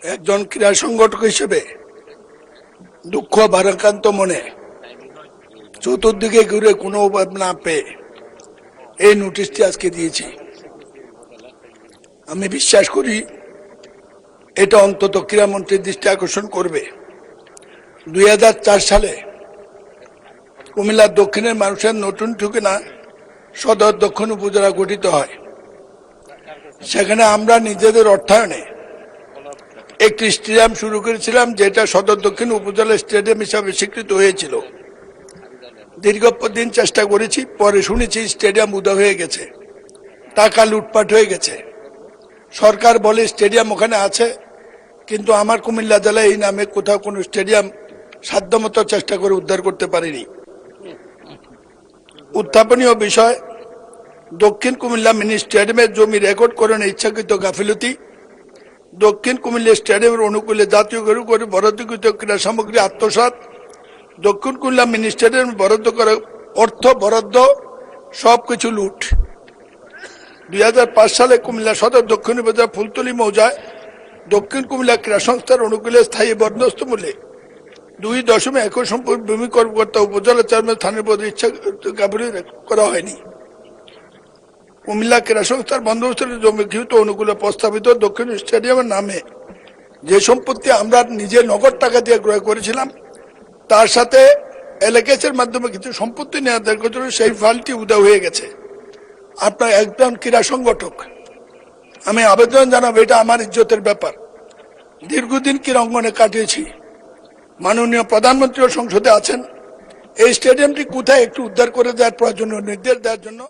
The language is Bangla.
একজন ক্রীড়া সংগঠক হিসেবে দুঃখ ভারাক্রান্ত মনে চতুর্দিকে ঘুরে কোনো উপায় না পেয়ে এই নোটিশটি আজকে দিয়েছি। আমি বিশ্বাস করি এটা অন্তত ক্রীড়ামন্ত্রীর দৃষ্টি আকর্ষণ করবে। 2004 সালে কুমিল্লার দক্ষিণের মানুষের নতুন ঠিকানা সদর দক্ষিণ উপজেলা গঠিত হয়। সেখানে আমরা নিজেদের অর্থায়নে একটি স্টেডিয়াম শুরু করেছিলাম, যেটা সদর দক্ষিণ উপজেলা স্টেডিয়াম হিসাবে স্বীকৃত হয়েছিল। দীর্ঘদিন চেষ্টা করেছি, পরে শুনেছি স্টেডিয়াম উদা হয়ে গেছে, টাকা লুটপাট হয়ে গেছে। সরকার বলে স্টেডিয়াম ওখানে আছে, কিন্তু আমার কুমিল্লা জেলায় এই নামে কোথাও কোনো স্টেডিয়াম সাধ্যমতো চেষ্টা করে উদ্ধার করতে পারেনি। উত্থাপনীয় বিষয়, দক্ষিণ কুমিল্লা মিনি স্টেডিয়ামের জমি রেকর্ড করেন ইচ্ছাকৃত গাফিলতি, দক্ষিণ কুমিল্লা স্টেডিয়ামের অনুকূলে জাতীয় করে বরাদ্দকৃত ক্রীড়া সামগ্রী আত্মসাৎ, দক্ষিণ কুমিল্লা মিনি স্টেডিয়াম বরাদ্দ করা অর্থ বরাদ্দ সবকিছু লুট। 2005 সালে কুমিল্লা সদর দক্ষিণ উপজেলা ফুলতলী মৌজায় দক্ষিণ কুমিল্লা ক্রীড়া সংস্থার অনুকূলে স্থায়ী বন্দোবস্ত মূল্যে 2.1 সম্পত্তি ভূমি কর্মকর্তা উপজেলা চেয়ারম্যান স্থানীয় পদে ইচ্ছা গাফিলতি করা হয়নি। কুমিল্লা ক্রীড়া সংস্থার বন্দোবস্তের জমি গৃহীত অনুকূলে প্রস্তাবিত দক্ষিণ স্টেডিয়ামের নামে যে সম্পত্তি আমরা নিজে নগদ টাকা দিয়ে ক্রয় করেছিলাম, তার সাথে এলাকার মাধ্যমে কিছু সম্পত্তি নেওয়া দরকার, সেই ফাইলটি উদা হয়ে গেছে। আপনার একজন ক্রীড়া সংগঠক, আমি আবেদন জানাবো, এটা আমার ইজ্জতের ব্যাপার। দীর্ঘদিন ক্রীড়াঙ্গনে কাটিয়েছি, মাননীয় প্রধানমন্ত্রী সংসদে আছেন, এই স্টেডিয়ামটি কোথায় একটু উদ্ধার করে দেওয়ার প্রয়োজনীয় নির্দেশ দেওয়ার জন্য